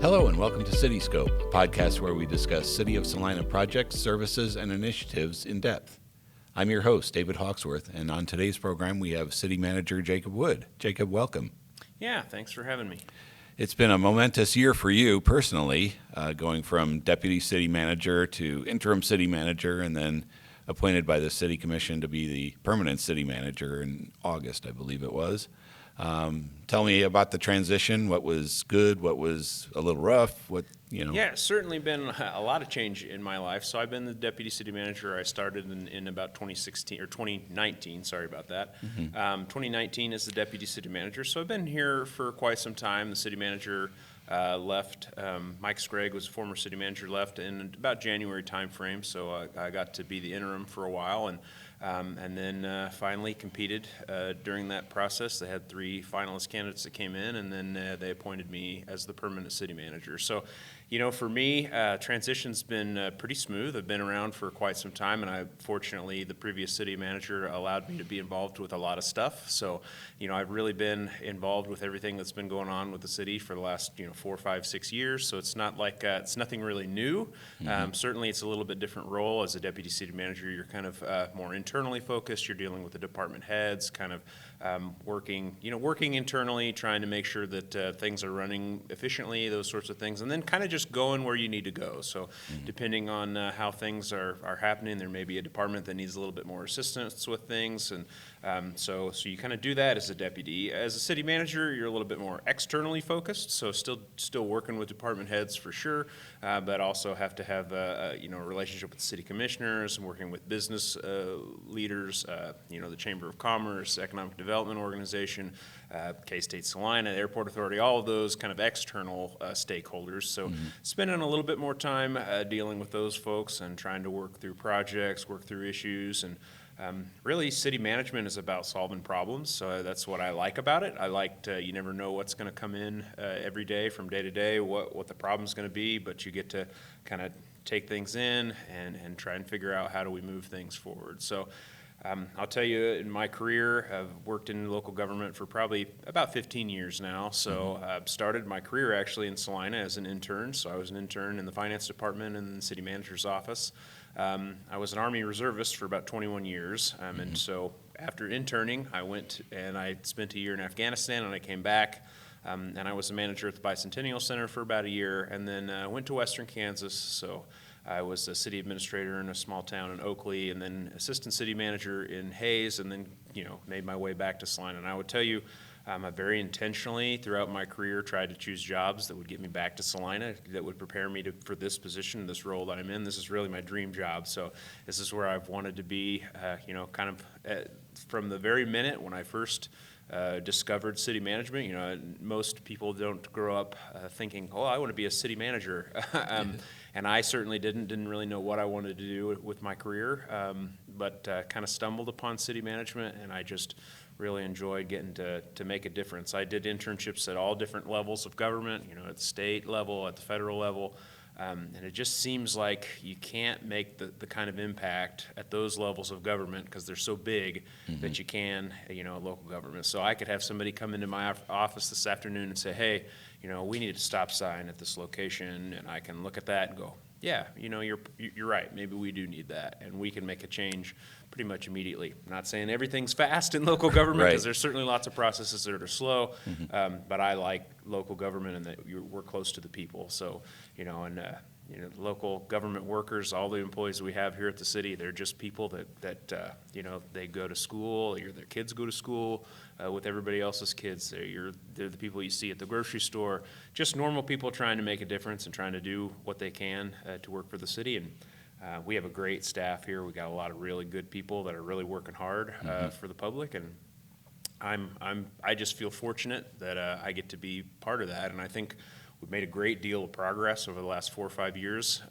Hello and welcome to Cityscope, a podcast where we discuss City of Salina projects, services, and initiatives in depth. I'm your host, David Hawksworth, and on today's program we have City Manager Jacob Wood. Jacob, welcome. Yeah, thanks for having me. It's been a momentous year for you personally, going from Deputy City Manager to Interim City Manager and then appointed by the City Commission to be the permanent City Manager in August, I believe it was. Tell me about the transition. What was good? What was a little rough? Yeah, it's certainly been a lot of change in my life. So I've been the deputy city manager. I started in about 2016 or 2019. Sorry about that. 2019 as the deputy city manager. So I've been here for quite some time. The city manager left. Mike Scragg was a former city manager, left in about January timeframe. So I got to be the interim for a while, and then finally competed during that process. They had 3 finalist candidates that came in, and then they appointed me as the permanent city manager. So, you know, for me, transition's been pretty smooth. I've been around for quite some time, and fortunately, the previous city manager allowed me to be involved with a lot of stuff. So, you know, I've really been involved with everything that's been going on with the city for the last, 4, 5, 6 years. So it's not like it's nothing really new. Certainly, it's a little bit different role as a deputy city manager. You're kind of more internally focused. You're dealing with the department heads, kind of working internally, trying to make sure that things are running efficiently, those sorts of things, and then kind of just going where you need to go. So depending on how things are happening, there may be a department that needs a little bit more assistance with things, and so you kind of do that as a deputy. As a city manager, you're a little bit more externally focused, so still working with department heads for sure, but also have to have a relationship with the city commissioners and working with business leaders, the Chamber of Commerce, Economic Development Organization, K-State Salina, Airport Authority, all of those kind of external stakeholders. So spending a little bit more time dealing with those folks and trying to work through projects, work through issues, and really city management is about solving problems. So that's what I like about it. I like you never know what's going to come in every day from day to day, what the problem's going to be, but you get to kind of take things in and try and figure out how do we move things forward. So I'll tell you, in my career, I've worked in local government for probably about 15 years now. So I started my career actually in Salina as an intern. So I was an intern in the finance department and the city manager's office. I was an Army reservist for about 21 years. And so after interning, I went and I spent a year in Afghanistan, and I came back. And I was a manager at the Bicentennial Center for about a year, and then went to Western Kansas. So I was a city administrator in a small town in Oakley, and then assistant city manager in Hayes, and then made my way back to Salina. And I would tell you, I very intentionally throughout my career tried to choose jobs that would get me back to Salina, that would prepare me for this position, this role that I'm in. This is really my dream job. So this is where I've wanted to be, kind of from the very minute when I first discovered city management. Most people don't grow up thinking, oh, I want to be a city manager. And I certainly didn't really know what I wanted to do with my career, but kind of stumbled upon city management, and I just really enjoyed getting to make a difference. I did internships at all different levels of government, at the state level, at the federal level, and it just seems like you can't make the kind of impact at those levels of government because they're so big that you can, local government. So I could have somebody come into my office this afternoon and say, hey, we need a stop sign at this location, and I can look at that and go, yeah, you're right. Maybe we do need that, and we can make a change pretty much immediately. I'm not saying everything's fast in local government, because there's certainly lots of processes that are slow, but I like local government and that we're close to the people. So, local government workers, all the employees we have here at the city, they're just people that they go to school, or their kids go to school with everybody else's kids. They're the people you see at the grocery store, just normal people trying to make a difference and trying to do what they can to work for the city. And we have a great staff here. We got a lot of really good people that are really working hard for the public, and I just feel fortunate that I get to be part of that. And I think we've made a great deal of progress over the last 4 or 5 years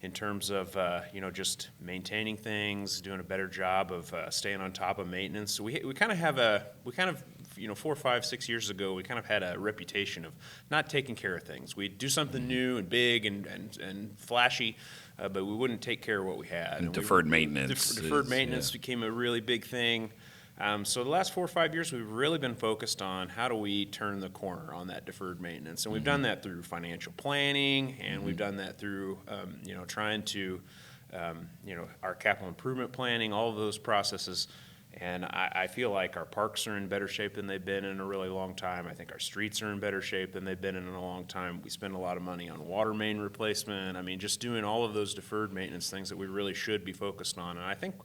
in terms of just maintaining things, doing a better job of staying on top of maintenance. So we kind of 4, 5, 6 years ago, we kind of had a reputation of not taking care of things. We'd do something new and big and flashy, but we wouldn't take care of what we had. And deferred maintenance. Deferred maintenance became a really big thing. So the last 4 or 5 years, we've really been focused on how do we turn the corner on that deferred maintenance, and we've done that through financial planning, and we've done that through trying to our capital improvement planning, all of those processes. And I feel like our parks are in better shape than they've been in a really long time. I think our streets are in better shape than they've been in a long time. We spend a lot of money on water main replacement. I mean, just doing all of those deferred maintenance things that we really should be focused on. And I think,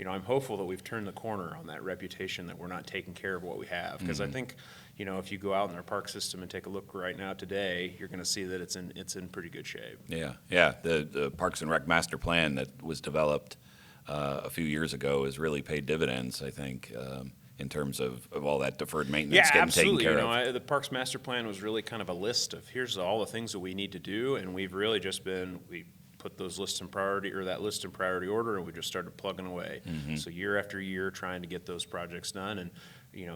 I'm hopeful that we've turned the corner on that reputation that we're not taking care of what we have. Because I think, if you go out in our park system and take a look right now today, you're going to see that it's in pretty good shape. Yeah. The Parks and Rec master plan that was developed a few years ago has really paid dividends, I think, in terms of all that deferred maintenance getting absolutely. taken care of. The Parks Master Plan was really kind of a list of here's all the things that we need to do, and we've really just we put those lists in priority, or that list in priority order, and we just started plugging away. So year after year, trying to get those projects done, and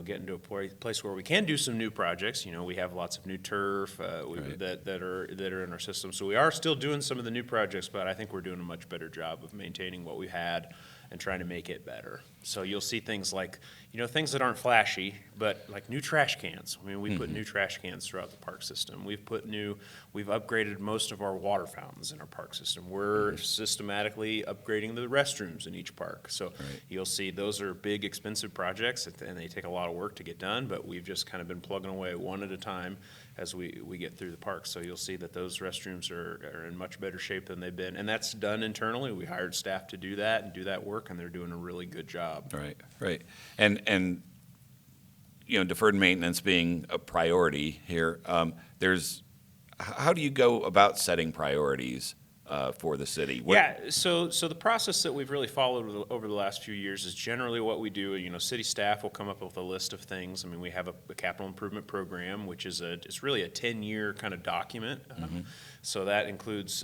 getting to a place where we can do some new projects. We have lots of new turf that are in our system. So we are still doing some of the new projects, but I think we're doing a much better job of maintaining what we had and trying to make it better. So you'll see things like, things that aren't flashy, but like new trash cans. I mean, we put new trash cans throughout the park system. We've upgraded most of our water fountains in our park system. We're systematically upgrading the restrooms in each park. So you'll see those are big, expensive projects, and they take a lot of work to get done, but we've just kind of been plugging away one at a time as we get through the park. So you'll see that those restrooms are in much better shape than they've been. And that's done internally. We hired staff to do that and do that work, and they're doing a really good job. Right. And deferred maintenance being a priority here, how do you go about setting priorities for the city? So the process that we've really followed over the last few years is generally what we do. City staff will come up with a list of things. I mean, we have a capital improvement program, which is it's really a 10-year kind of document. So that includes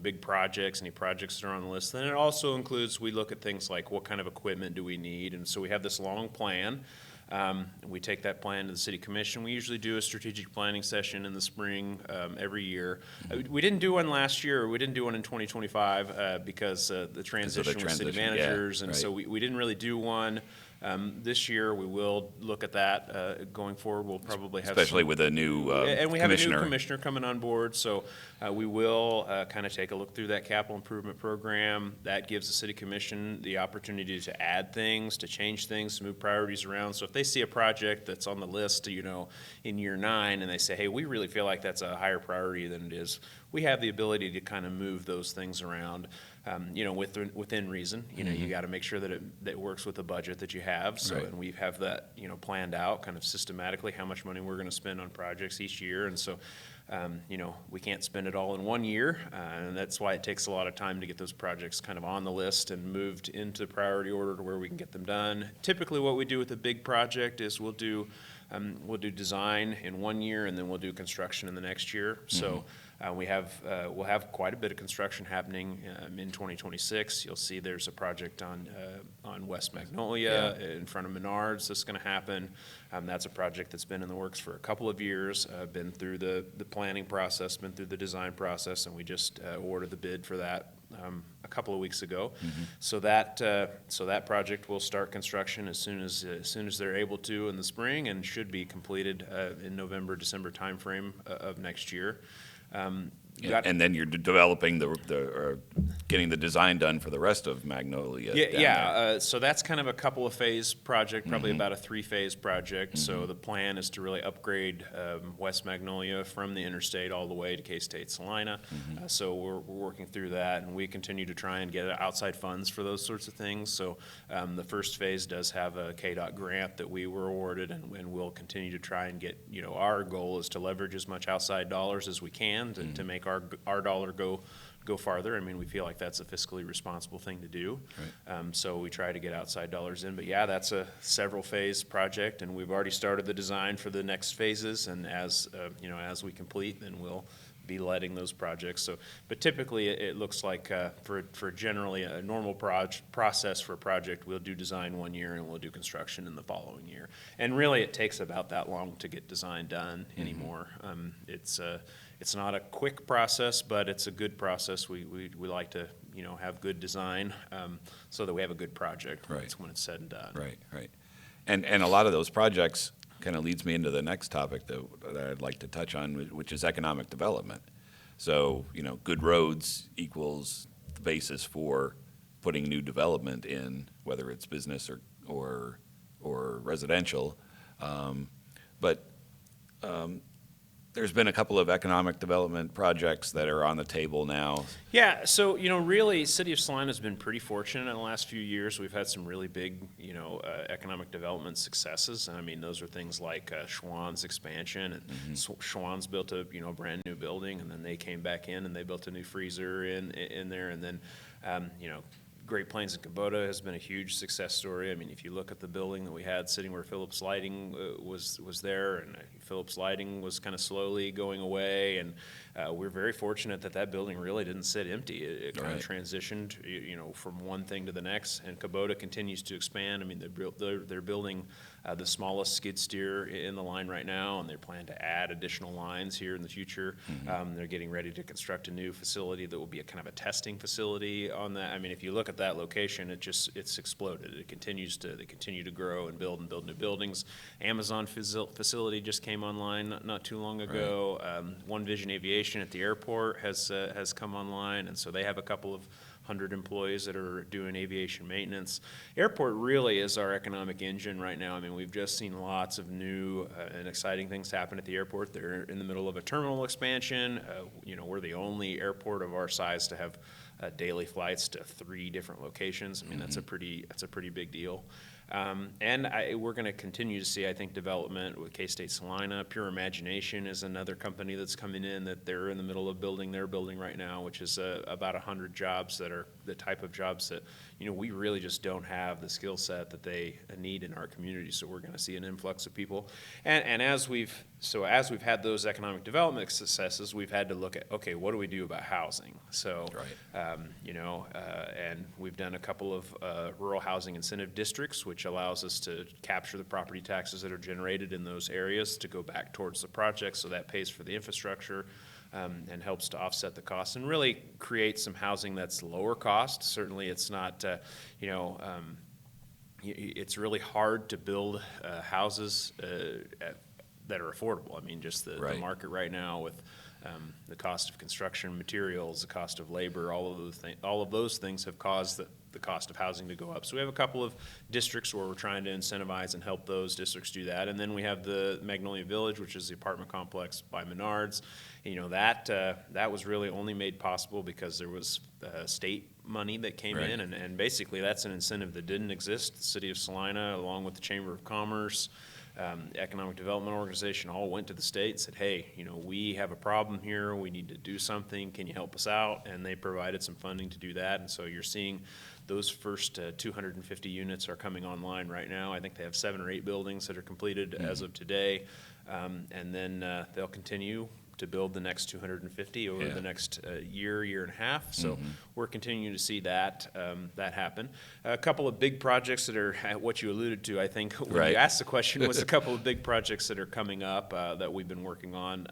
big projects, any projects that are on the list. Then it also includes, we look at things like what kind of equipment do we need, and so we have this long plan. We take that plan to the City Commission. We usually do a strategic planning session in the spring every year. We didn't do one last year. We didn't do one in 2025 because the transition with city managers, so we didn't really do one. This year, we will look at that going forward. We'll probably have especially with a new and we have commissioner. A new commissioner coming on board, so we will kind of take a look through that capital improvement program. That gives the City Commission the opportunity to add things, to change things, to move priorities around. So if they see a project that's on the list, in year 9, and they say, hey, we really feel like that's a higher priority than it is, we have the ability to kind of move those things around. Within reason. You got to make sure that it works with the budget that you have. So, and we have that, planned out kind of systematically how much money we're going to spend on projects each year. And so, we can't spend it all in one year, and that's why it takes a lot of time to get those projects kind of on the list and moved into priority order to where we can get them done. Typically, what we do with a big project is we'll do design in one year, and then we'll do construction in the next year. So. We'll have quite a bit of construction happening in 2026. You'll see there's a project on West Magnolia in front of Menards that's going to happen. That's a project that's been in the works for a couple of years, been through the planning process, been through the design process, and we just awarded the bid for that a couple of weeks ago. So that project will start construction as soon as they're able to in the spring, and should be completed in November, December timeframe of next year. And then you're developing getting the design done for the rest of Magnolia. So that's kind of a couple of phase project, probably about a 3-phase project. So the plan is to really upgrade West Magnolia from the interstate all the way to K-State Salina. So we're working through that, and we continue to try and get outside funds for those sorts of things. So the first phase does have a KDOT grant that we were awarded, and we'll continue to try and get, our goal is to leverage as much outside dollars as we can to make our dollar go farther. I mean, we feel like that's a fiscally responsible thing to do. So we try to get outside dollars in. But that's a several phase project, and we've already started the design for the next phases. And as we complete, then we'll be letting those projects. So, but typically it looks like for generally a normal process for a project, we'll do design one year and we'll do construction in the following year. And really, it takes about that long to get design done anymore. It's not a quick process, but it's a good process. We like to have good design, so that we have a good project Right. when it's said and done. Right. And a lot of those projects kind of leads me into the next topic that I'd like to touch on, which is economic development. So, good roads equals the basis for putting new development in, whether it's business or residential. But there's been a couple of economic development projects that are on the table now. Yeah, so, really, City of Salina has been pretty fortunate in the last few years. We've had some really big, economic development successes. I mean, those are things like Schwann's expansion, and Schwann's built a, brand new building, and then they came back in and they built a new freezer in there, and then, Great Plains and Kubota has been a huge success story. I mean, if you look at the building that we had sitting where Phillips Lighting was there, and Phillips Lighting was kind of slowly going away, and we're very fortunate that building really didn't sit empty. It kind of transitioned, from one thing to the next, and Kubota continues to expand. I mean, they're building the smallest skid steer in the line right now, and they plan to add additional lines here in the future. They're getting ready to construct a new facility that will be a kind of a testing facility on that. I mean, if you look at that location, it's exploded. They continue to grow and build new buildings. Amazon facility just came online not too long ago. One Vision Aviation at the airport has come online, and so they have a couple of 100 employees that are doing aviation maintenance. Airport really is our economic engine right now. I mean, we've just seen lots of new and exciting things happen at the airport. They're in the middle of a terminal expansion. We're the only airport of our size to have daily flights to 3 different locations. I mean, that's a pretty big deal. We're going to continue to see, I think, development with K-State Salina. Pure Imagination is another company that's coming in that they're in the middle of building their building right now, which is about 100 jobs that are the type of jobs that, we really just don't have the skill set that they need in our community. So we're going to see an influx of people. And as we've had those economic development successes, we've had to look at, okay, what do we do about housing? So, and we've done a couple of rural housing incentive districts, which allows us to capture the property taxes that are generated in those areas to go back towards the project, so that pays for the infrastructure and helps to offset the costs and really create some housing that's lower cost. Certainly it's not, it's really hard to build houses that are affordable. I mean, just the market right now with the cost of construction materials, the cost of labor, all of those things have caused the cost of housing to go up. So we have a couple of districts where we're trying to incentivize and help those districts do that. And then we have the Magnolia Village, which is the apartment complex by Menards. That was really only made possible because there was state money that came in, and basically that's an incentive that didn't exist. The City of Salina, along with the Chamber of Commerce, Economic Development Organization, all went to the state and said, hey, we have a problem here, we need to do something, can you help us out? And they provided some funding to do that, and so you're seeing those first 250 units are coming online right now. I think they have 7 or 8 buildings that are completed as of today, and then they'll continue to build the next 250 over the next year and a half. So we're continuing to see that happen. A couple of big projects that are what you alluded to, I think, when you asked the question, was a couple of big projects that are coming up that we've been working on.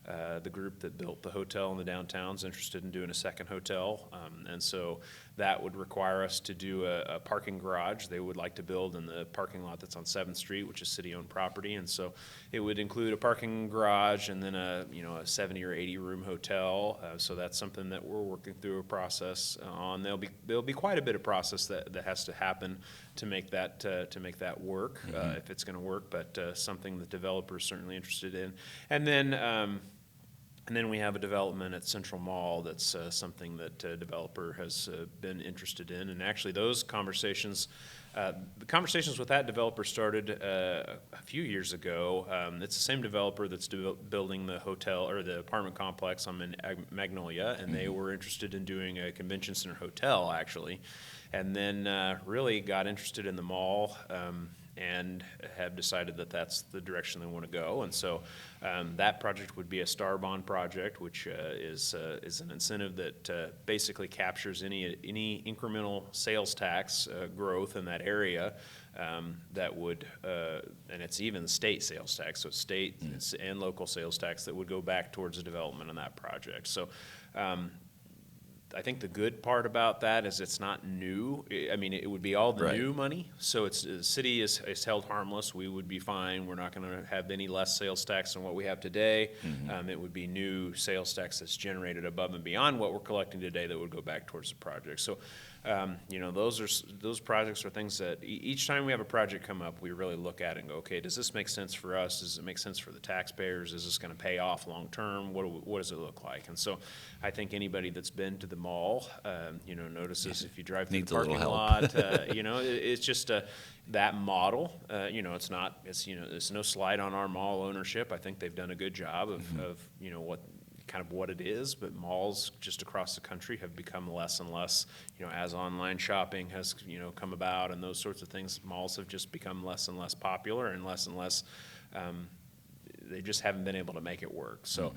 The group that built the hotel in the downtown is interested in doing a second hotel, and so that would require us to do a parking garage. They would like to build in the parking lot that's on 7th Street, which is city-owned property, and so it would include a parking garage and then a 70 or 80 room hotel. So that's something that we're working through a process on. There'll be quite a bit of process that has to happen to make that work if it's going to work, but something the developer is certainly interested in, and then we have a development at Central Mall that's something that a developer has been interested in. And actually those conversations, the conversations with that developer started a few years ago. It's the same developer that's building the hotel or the apartment complex on Magnolia, and they were interested in doing a convention center hotel, actually. And then really got interested in the mall and have decided that that's the direction they want to go. And so that project would be a star bond project, which is an incentive that basically captures any incremental sales tax growth in that area that would, and it's even state sales tax, so state and local sales tax that would go back towards the development of that project. So I think the good part about that is it's not new. I mean, it would be all the Right. new money. So the city is held harmless. We would be fine. We're not going to have any less sales tax than what we have today. It would be new sales tax that's generated above and beyond what we're collecting today that would go back towards the project. So, those projects are things that each time we have a project come up, we really look at it and go, okay, does this make sense for us? Does it make sense for the taxpayers? Is this going to pay off long term? What does it look like? And so I think anybody that's been to the mall, notices if you drive through Needs the a little parking help. lot, it's just that model. It's no slight on our mall ownership. I think they've done a good job of what it is, but malls just across the country have become less and less, as online shopping has, come about and those sorts of things, malls have just become less and less popular and less, they just haven't been able to make it work. So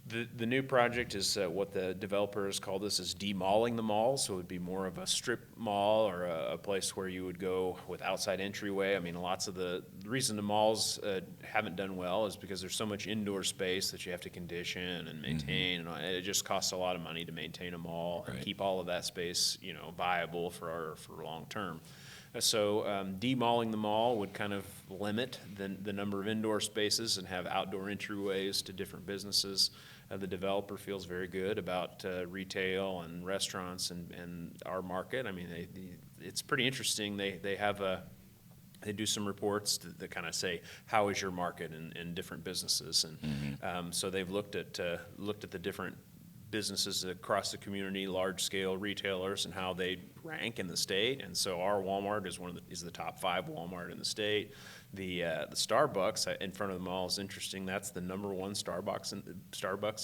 the new project is what the developers call this is demalling the mall, so it would be more of a strip mall or a place where you would go with outside entryway. I mean, lots of the reason the malls haven't done well is because there's so much indoor space that you have to condition and maintain, and it just costs a lot of money to maintain a mall and Right. keep all of that space, viable for long term. So demalling the mall would kind of limit the number of indoor spaces and have outdoor entryways to different businesses. The developer feels very good about retail and restaurants and our market. I mean, it's pretty interesting. They do some reports that kind of say, how is your market in different businesses? And so they've looked at the different businesses across the community, large-scale retailers, and how they rank in the state. And so our Walmart is the top 5 Walmart in the state. The Starbucks in front of the mall is interesting. That's the number 1 Starbucks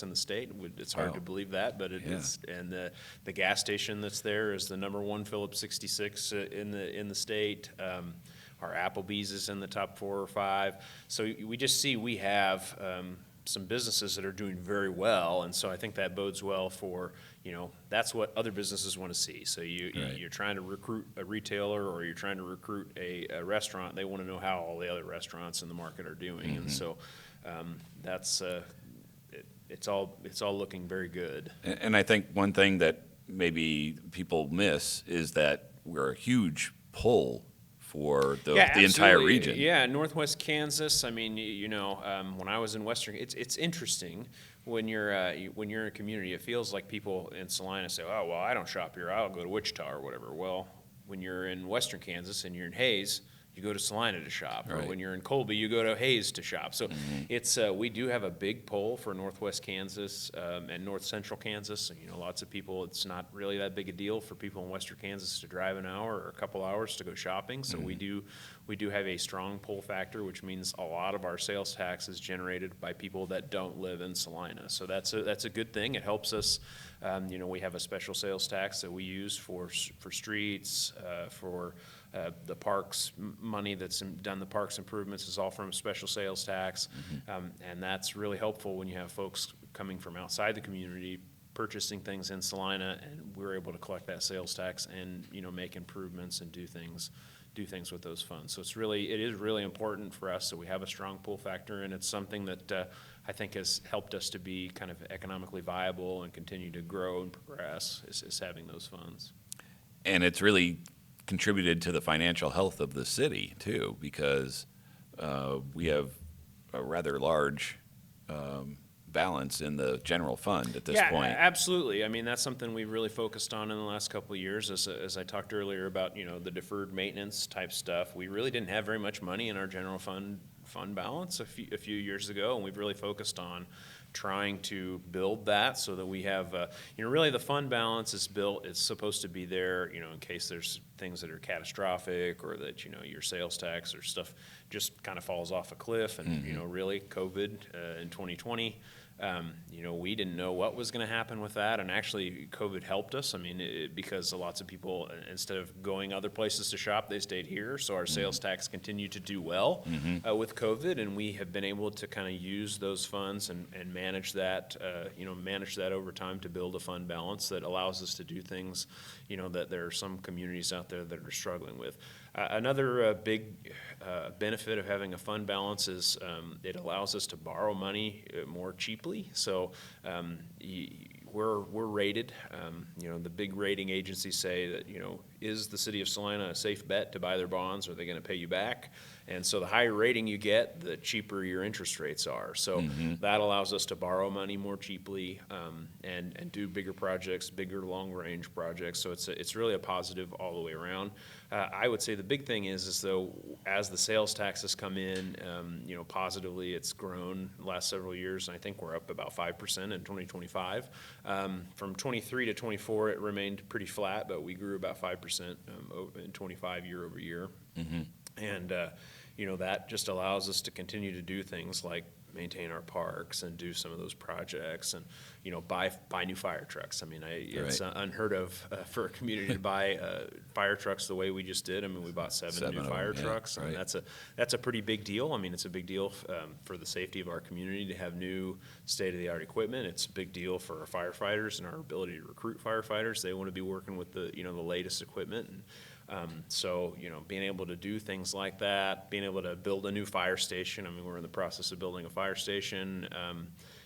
in the state. It's hard to believe that, but it is. And the gas station that's there is the number 1 Phillips 66 in the state. Our Applebee's is in the top 4 or 5. So we just see we have some businesses that are doing very well, and so I think that bodes well for, that's what other businesses want to see. So you're trying to recruit a retailer or you're trying to recruit a restaurant, they want to know how all the other restaurants in the market are doing. And so that's it's all looking very good. And I think one thing that maybe people miss is that we're a huge pull for the entire absolutely. region. Yeah, Northwest Kansas. I mean, when I was in Western, it's interesting when you're in a community. It feels like people in Salina say, "Oh, well, I don't shop here. I'll go to Wichita or whatever." Well, when you're in Western Kansas and you're in Hayes, you go to Salina to shop, Right. or when you're in Colby, you go to Hayes to shop. So it's we do have a big pull for Northwest Kansas and North Central Kansas. And, lots of people. It's not really that big a deal for people in Western Kansas to drive an hour or a couple hours to go shopping. So we do have a strong pull factor, which means a lot of our sales tax is generated by people that don't live in Salina. So that's a good thing. It helps us. We have a special sales tax that we use for streets, for the parks money that's done the parks improvements is all from a special sales tax, and that's really helpful when you have folks coming from outside the community purchasing things in Salina, and we're able to collect that sales tax and make improvements and do things with those funds. So it is really important for us that we have a strong pull factor, and it's something that I think has helped us to be kind of economically viable and continue to grow and progress is having those funds. And it's really contributed to the financial health of the city too, because we have a rather large balance in the general fund at this point. Yeah, absolutely. I mean, that's something we've really focused on in the last couple of years. As I talked earlier about, the deferred maintenance type stuff, we really didn't have very much money in our general fund balance a few years ago, and we've really focused on trying to build that so that we have, really the fund balance is built, it's supposed to be there, in case there's things that are catastrophic or that, your sales tax or stuff just kind of falls off a cliff. And, really COVID in 2020, we didn't know what was going to happen with that, and actually COVID helped us. I mean, because lots of people, instead of going other places to shop, they stayed here, so our sales tax continued to do well with COVID, and we have been able to kind of use those funds and manage that, over time to build a fund balance that allows us to do things, that there are some communities out there that are struggling with. Another big benefit of having a fund balance is it allows us to borrow money more cheaply. So we're rated. The big rating agencies say that, is the city of Salina a safe bet to buy their bonds? Are they going to pay you back? And so the higher rating you get, the cheaper your interest rates are. So that allows us to borrow money more cheaply, and do bigger projects, bigger long-range projects. So it's really a positive all the way around. I would say the big thing is though, as the sales taxes come in, positively, it's grown the last several years, and I think we're up about 5% in 2025. From 23 to 24, it remained pretty flat, but we grew about 5% in 25 year over year. And, that just allows us to continue to do things like maintain our parks and do some of those projects and, buy new fire trucks. I mean, it's unheard of for a community to buy fire trucks the way we just did. I mean, we bought seven new fire trucks, and that's a pretty big deal. I mean, it's a big deal for the safety of our community to have new state-of-the-art equipment. It's a big deal for our firefighters and our ability to recruit firefighters. They want to be working with the latest equipment. And, so, being able to do things like that, being able to build a new fire station. I mean, we're in the process of building a fire station,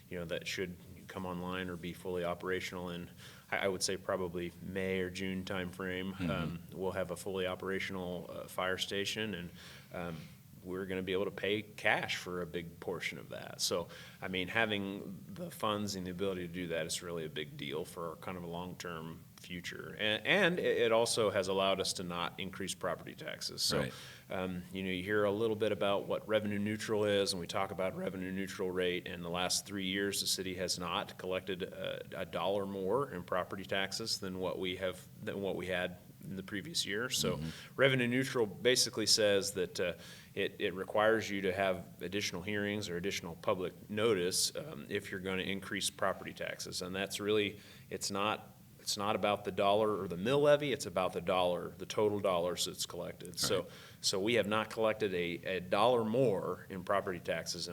that should come online or be fully operational in, I would say probably May or June timeframe. We'll have a fully operational fire station, and we're going to be able to pay cash for a big portion of that. So, I mean, having the funds and the ability to do that is really a big deal for kind of a long-term future. And it also has allowed us to not increase property taxes. So, you hear a little bit about what revenue neutral is, and we talk about revenue neutral rate. In the last 3 years, the city has not collected a dollar more in property taxes than what we had in the previous year. So revenue neutral basically says that it requires you to have additional hearings or additional public notice if you're going to increase property taxes. And that's really, it's not about the dollar or the mill levy, it's about the total dollars that's collected. So we have not collected a dollar more in property taxes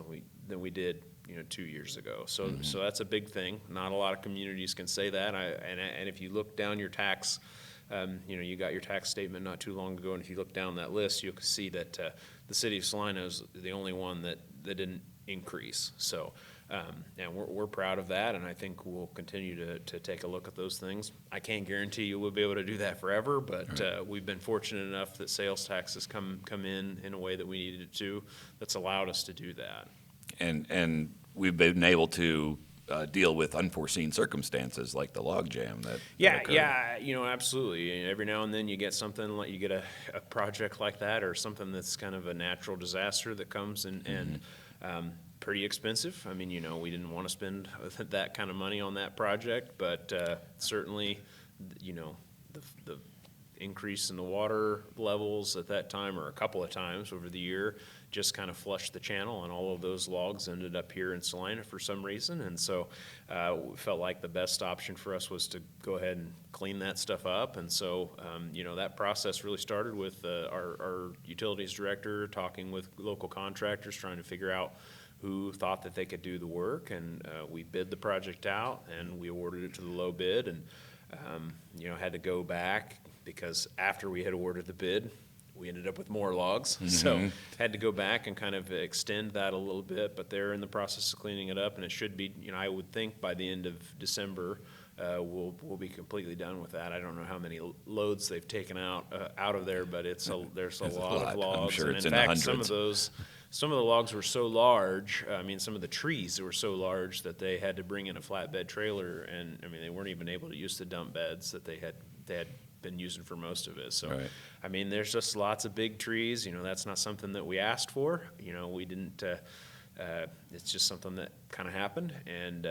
than we did 2 years ago. So that's a big thing. Not a lot of communities can say that. And if you look down your tax, you got your tax statement not too long ago, and if you look down that list, you'll see that the city of Salina is the only one that didn't increase. So, and we're proud of that, and I think we'll continue to take a look at those things. I can't guarantee you we'll be able to do that forever, but we've been fortunate enough that sales taxes come in a way that we needed it to. That's allowed us to do that. And we've been able to deal with unforeseen circumstances like the log jam that occurred. Absolutely. Every now and then you get something like you get a project like that, or something that's kind of a natural disaster that comes and pretty expensive. I mean, we didn't want to spend that kind of money on that project, but certainly, the increase in the water levels at that time, or a couple of times over the year, just kind of flushed the channel, and all of those logs ended up here in Salina for some reason. And so we felt like the best option for us was to go ahead and clean that stuff up. And so, that process really started with our utilities director talking with local contractors, trying to figure out who thought that they could do the work. And we bid the project out, and we awarded it to the low bid, and had to go back, because after we had awarded the bid, we ended up with more logs. So had to go back and kind of extend that a little bit, but they're in the process of cleaning it up, and it should be, I would think by the end of December, we'll be completely done with that. I don't know how many loads they've taken out of there, but there's a lot of logs. I'm sure and it's in in the fact, hundreds. some of the logs were so large, some of the trees were so large that they had to bring in a flatbed trailer, and they weren't even able to use the dump beds that they had been using for most of it. So, there's just lots of big trees. That's not something that we asked for. We didn't. It's just something that kind of happened, and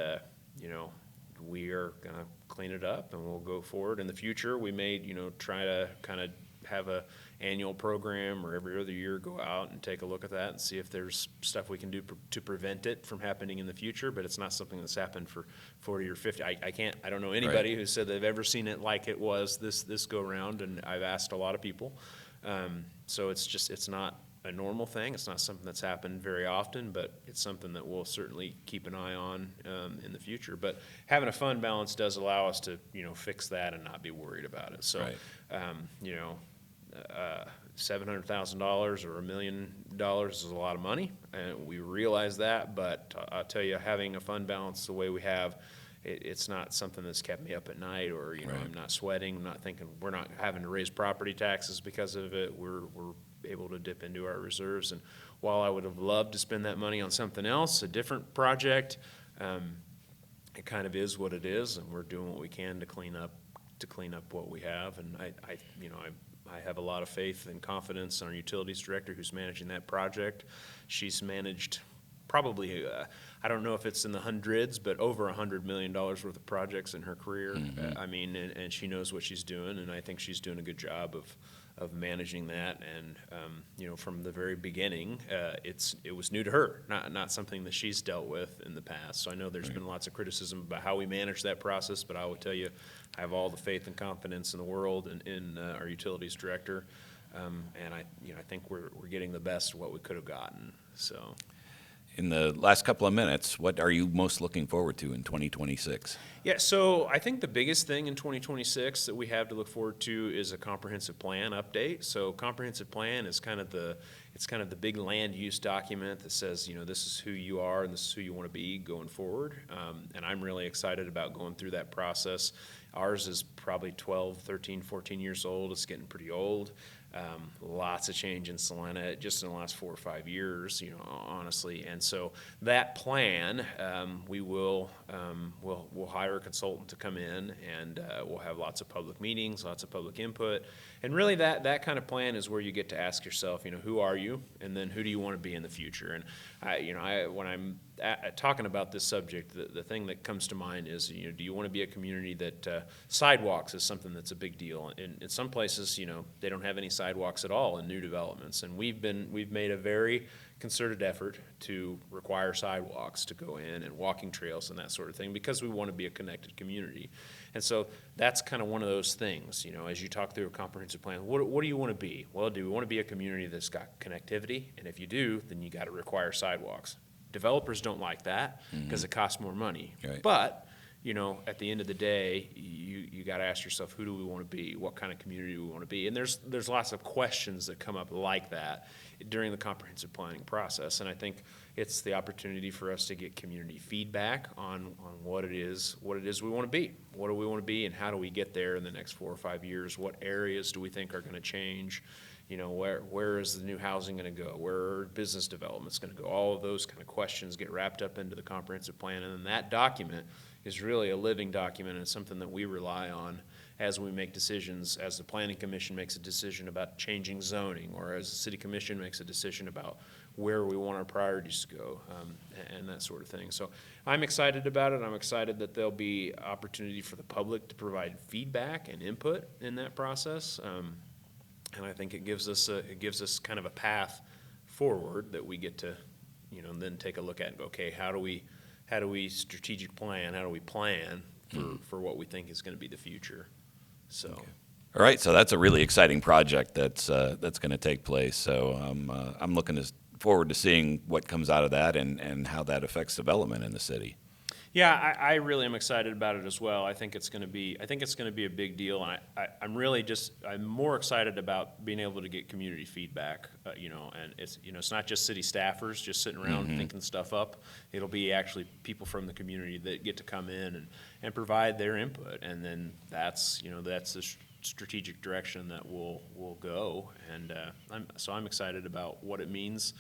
we are gonna clean it up, and we'll go forward in the future. We may, try to kind of have a annual program, or every other year go out and take a look at that and see if there's stuff we can do to prevent it from happening in the future. But it's not something that's happened for 40 or 50. I don't know anybody who said they've ever seen it like it was this go round, and I've asked a lot of people. So it's not a normal thing. It's not something that's happened very often, but it's something that we'll certainly keep an eye on in the future. But having a fund balance does allow us to, fix that and not be worried about it. So, $700,000 or $1 million is a lot of money, and we realize that. But I'll tell you, having a fund balance the way we have it's not something that's kept me up at night, or, you know, Right. I'm not sweating, I'm not thinking, we're not having to raise property taxes because of it. We're able to dip into our reserves. And while I would have loved to spend that money on something else, a different project, it kind of is what it is, and we're doing what we can to clean up what we have. And I have a lot of faith and confidence in our utilities director who's managing that project. She's managed probably, I don't know if it's in the hundreds, but over $100 million worth of projects in her career. I mean, and she knows what she's doing, and I think she's doing a good job of managing that. And from the very beginning, it was new to her, not something that she's dealt with in the past. So I know there's been lots of criticism about how we manage that process, but I will tell you, I have all the faith and confidence in the world in our utilities director, and I think we're getting the best of what we could have gotten. So. In the last couple of minutes, what are you most looking forward to in 2026? Yeah, so I think the biggest thing in 2026 that we have to look forward to is a comprehensive plan update. So comprehensive plan is kind of the big land use document that says, this is who you are and this is who you want to be going forward. And I'm really excited about going through that process. Ours is probably 12, 13, 14 years old. It's getting pretty old. Lots of change in Salina just in the last 4 or 5 years, honestly. And so that plan, we'll hire a consultant to come in, and we'll have lots of public meetings, lots of public input. And really that kind of plan is where you get to ask yourself, who are you? And then who do you want to be in the future? And when I'm talking about this subject, the thing that comes to mind is, do you want to be a community that sidewalks is something that's a big deal. In some places, they don't have any sidewalks at all in new developments, and we've made a very concerted effort to require sidewalks to go in and walking trails and that sort of thing, because we want to be a connected community. And so that's kind of one of those things, as you talk through a comprehensive plan, what do you want to be? Well, do we want to be a community that's got connectivity? And if you do, then you got to require sidewalks. Developers don't like that because it costs more money. Right. But at the end of the day, you got to ask yourself, who do we want to be? What kind of community do we want to be? And there's lots of questions that come up like that during the comprehensive planning process. And I think it's the opportunity for us to get community feedback on what it is we want to be. What do we want to be, and how do we get there in the next 4 or 5 years? What areas do we think are going to change? Where is the new housing going to go? Where are business developments going to go? All of those kind of questions get wrapped up into the comprehensive plan, and then that document is really a living document, and it's something that we rely on as we make decisions, as the Planning Commission makes a decision about changing zoning, or as the City Commission makes a decision about where we want our priorities to go, and that sort of thing. So I'm excited about it. I'm excited that there'll be opportunity for the public to provide feedback and input in that process. And I think it gives us kind of a path forward that we get to, then take a look at and go, okay, how do we strategic plan? How do we plan for what we think is going to be the future? So. Okay. All right, so that's a really exciting project that's going to take place. So I'm looking forward to seeing what comes out of that and how that affects development in the city. Yeah, I really am excited about it as well. I think it's going to be a big deal, and I'm more excited about being able to get community feedback. And it's not just city staffers just sitting around thinking stuff up. It'll be actually people from the community that get to come in and provide their input, and then that's the strategic direction that we'll go. And I'm excited about what it means.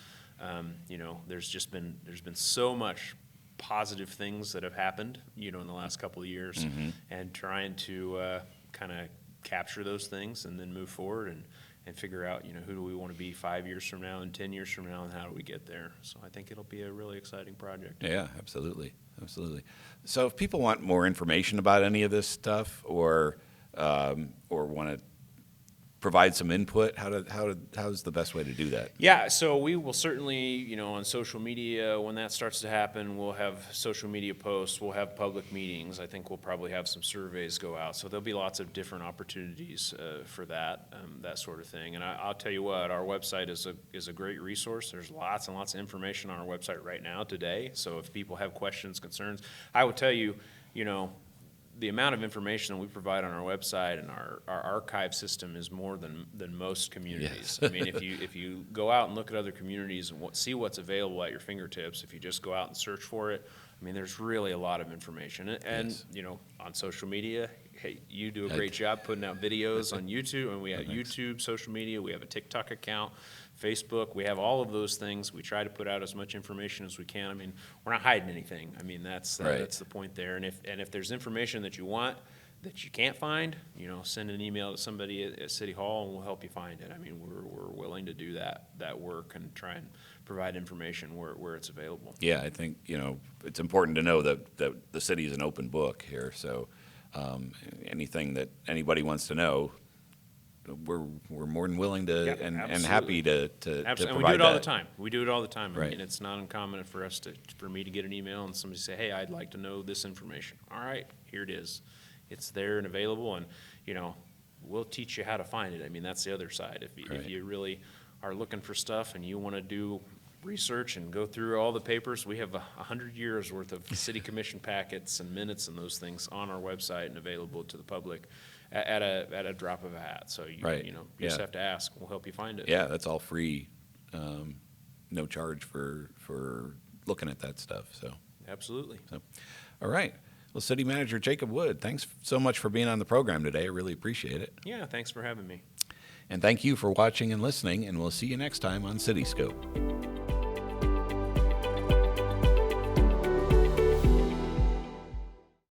There's been so much positive things that have happened, in the last couple of years, and trying to kind of capture those things and then move forward and figure out, who do we want to be 5 years from now and 10 years from now, and how do we get there? So I think it'll be a really exciting project. Yeah, absolutely. So if people want more information about any of this stuff, or want to provide some input, how's the best way to do that? Yeah, so we will certainly, on social media, when that starts to happen, we'll have social media posts, we'll have public meetings. I think we'll probably have some surveys go out. So there'll be lots of different opportunities for that sort of thing. And I'll tell you what, our website is a great resource. There's lots and lots of information on our website right now today. So if people have questions, concerns, I would tell you, the amount of information that we provide on our website and our archive system is more than most communities. Yes. I mean, if you go out and look at other communities and see what's available at your fingertips, if you just go out and search for it, I mean, there's really a lot of information. And Yes. you know, on social media, hey, you do a great job putting out videos on YouTube, and we have YouTube, social media, we have a TikTok account, Facebook, we have all of those things. We try to put out as much information as we can. I mean, we're not hiding anything. I mean, that's Right. that's the point there. And if there's information that you want that you can't find, you know, send an email to somebody at City Hall and we'll help you find it. I mean, we're willing to do that work and try and provide information where it's available. Yeah, I think, it's important to know that the city is an open book here, so anything that anybody wants to know, we're more than willing to Yeah, and absolutely. happy to Absolutely, and we provide do it all the that. time. We do it all the time. I Right. mean, it's not uncommon for me to get an email and somebody say, hey, I'd like to know this information. All right, here it is. It's there and available, and, you know, we'll teach you how to find it. I mean, that's the other side. If Right. you really are looking for stuff and you want to do research and go through all the papers, we have 100 years worth of city commission packets and minutes and those things on our website and available to the public at a drop of a hat. So Right. you just Yeah. have to ask. We'll help you find it. Yeah, that's all free, no charge for looking at that stuff, so. Absolutely. All right. Well, City Manager Jacob Wood, thanks so much for being on the program today. I really appreciate it. Yeah, thanks for having me. And thank you for watching and listening, and we'll see you next time on Cityscope.